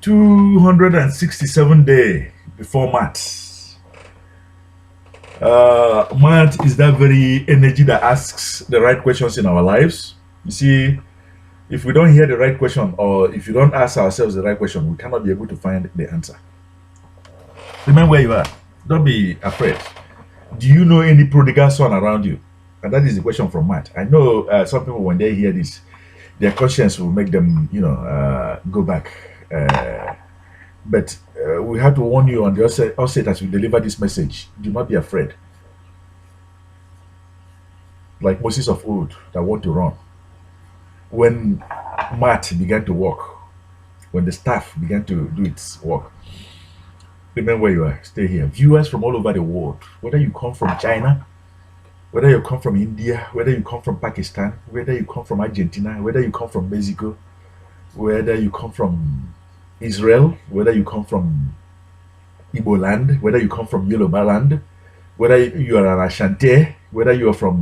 267 day before Maat. Maat is that very energy that asks the right questions in our lives. You see, if we don't hear the right question, or if you don't ask ourselves the right question, we cannot be able to find the answer. Remember where you are. Don't be afraid. Do you know any prodigal son around you? And that is the question from Matt. I know some people, when they hear this, their conscience will make them, go back. But we have to warn you on the outset as we deliver this message. Do not be afraid. Like Moses of old that want to run. When Matt began to walk, when the staff began to do its work, remember where you are. Stay here. Viewers from all over the world, whether you come from China, whether you come from India, whether you come from Pakistan, whether you come from Argentina, whether you come from Mexico, whether you come from Israel, whether you come from Igbo land, whether you come from Yoruba land, whether you are an Ashanti, whether you are from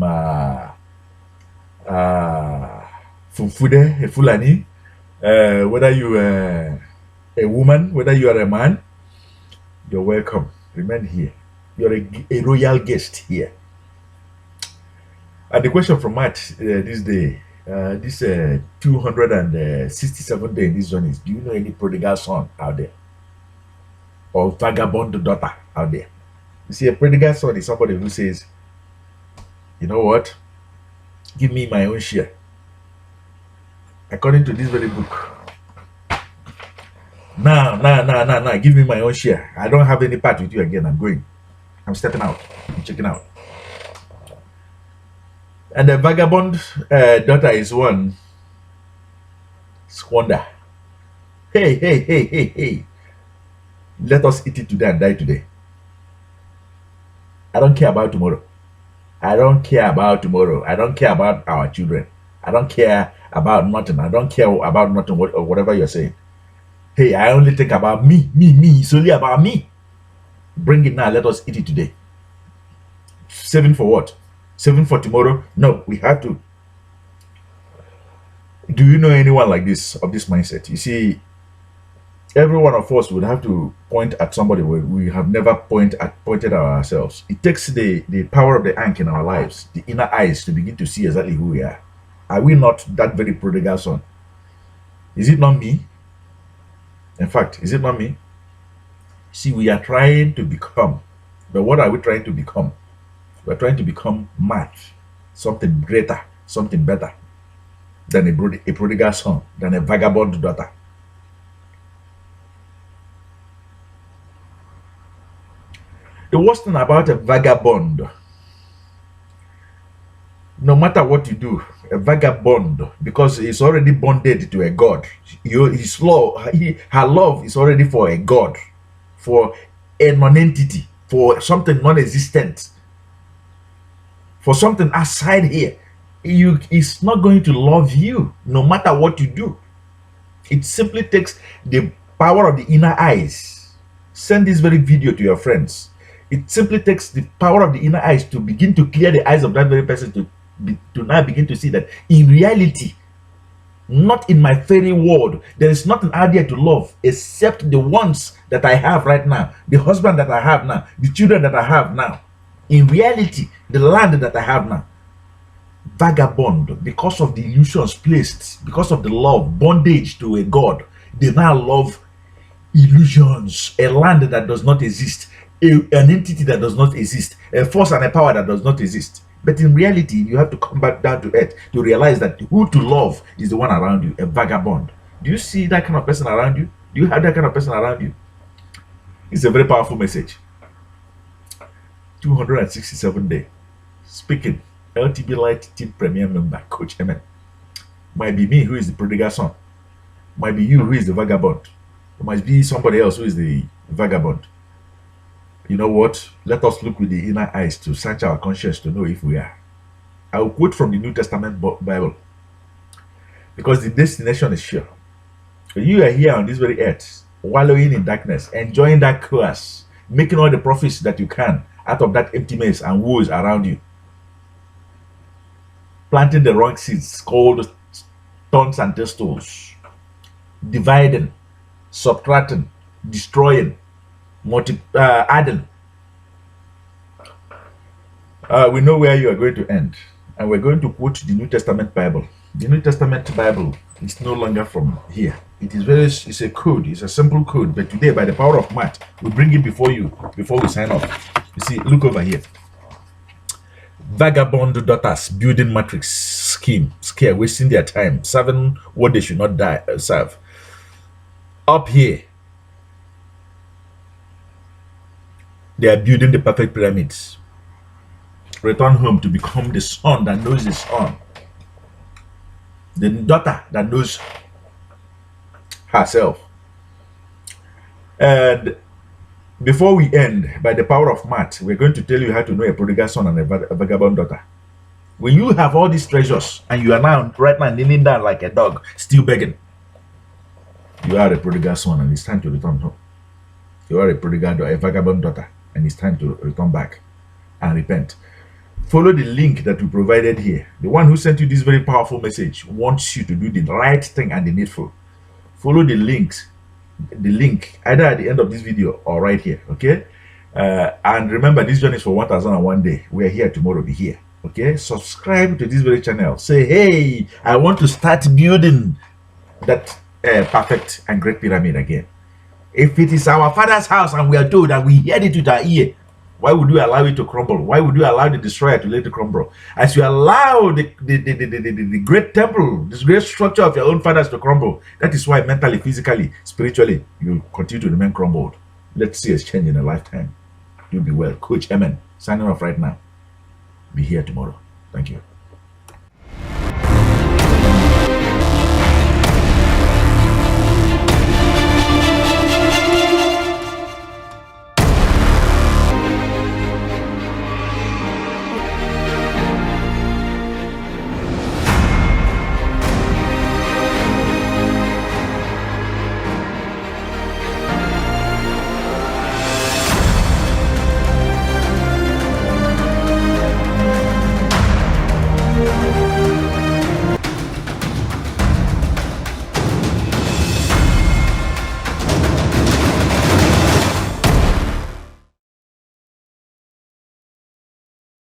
Funfude, a Fulani, whether you are a woman, whether you are a man, you're welcome. Remain here. You're a royal guest here. And the question from Matt this day, this 267 day in this zone is: do you know any prodigal son out there, or vagabond daughter out there? You see, a prodigal son is somebody who says, you know what, give me my own share. According to this very book, now, give me my own share. I don't have any part with you again. I'm going. I'm stepping out. I'm checking out. And the vagabond daughter is one. Squander. Hey. Let us eat it today and die today. I don't care about tomorrow. I don't care about tomorrow. I don't care about our children. I don't care about nothing. I don't care about nothing, or whatever you're saying. Hey, I only think about me. It's only about me. Bring it now. Let us eat it today. Saving for what? Saving for tomorrow? No, we have to. Do you know anyone like this, of this mindset? You see, every one of us would have to point at somebody where we have never pointed at ourselves. It takes the power of the ANKH in our lives, the inner eyes, to begin to see exactly who we are. Are we not that very prodigal son? Is it not me? In fact, is it not me? See, we are trying to become, but what are we trying to become? We're trying to become Maat, something greater, something better than a prodigal son, than a vagabond daughter. The worst thing about a vagabond, no matter what you do, a vagabond, because he's already bonded to a god. His love, her love is already for a god, for a non-entity, for something non-existent, for something outside here. It's not going to love you no matter what you do. It simply takes the power of the inner eyes. Send this very video to your friends. It simply takes the power of the inner eyes to begin to clear the eyes of that very person to now begin to see that in reality, not in my fairy world, there is nothing out there to love except the ones that I have right now, the husband that I have now, the children that I have now. In reality, the land that I have now. Vagabond, because of the illusions placed, because of the love, bondage to a god, they now love illusions, a land that does not exist, an entity that does not exist, a force and a power that does not exist. But in reality, you have to come back down to earth to realize that who to love is the one around you, a vagabond. Do you see that kind of person around you? Do you have that kind of person around you? It's a very powerful message. 267 day. Speaking, LTBLIGHT team premier member, Coach Emen. Might be me who is the prodigal son. Might be you who is the vagabond. It might be somebody else who is the vagabond. You know what? Let us look with the inner eyes to search our conscience to know if we are. I will quote from the New Testament Bible, because the destination is sure. You are here on this very earth, wallowing in darkness, enjoying that chaos, making all the profits that you can out of that empty mess and woes around you, planting the wrong seeds called thorns and thistles, dividing, subtracting, destroying, adding. We know where you are going to end, and we're going to quote the New Testament Bible. The New Testament Bible is no longer from here. It's a code, it's a simple code, but today, by the power of Maat, we bring it before you, before we sign off. You see, look over here. Vagabond daughters building matrix scheme, scare, wasting their time, serving what they should not serve. Up here, they are building the perfect pyramids. Return home to become the son that knows the son, the daughter that knows herself. And before we end, by the power of Maat, we're going to tell you how to know a prodigal son and a vagabond daughter. When you have all these treasures and you are now right now kneeling down like a dog, still begging, you are a prodigal son and it's time to return home. You are a prodigal daughter, a vagabond daughter, and it's time to return back and repent. Follow the link that we provided here. The one who sent you this very powerful message wants you to do the right thing and the needful. Follow the link either at the end of this video or right here, okay? And remember, this journey is for 1001 day. We are here tomorrow, be here, okay? Subscribe to this very channel. Say, hey, I want to start building that perfect and great pyramid again. If it is our father's house and we are told that we heard it with our ear, why would you allow it to crumble? Why would you allow the destroyer to let it crumble? As you allow the great temple, this great structure of your own fathers to crumble, that is why mentally, physically, spiritually, you continue to remain crumbled. Let's see a change in a lifetime. You'll be well. Coach Amen, signing off right now. Be here tomorrow. Thank you.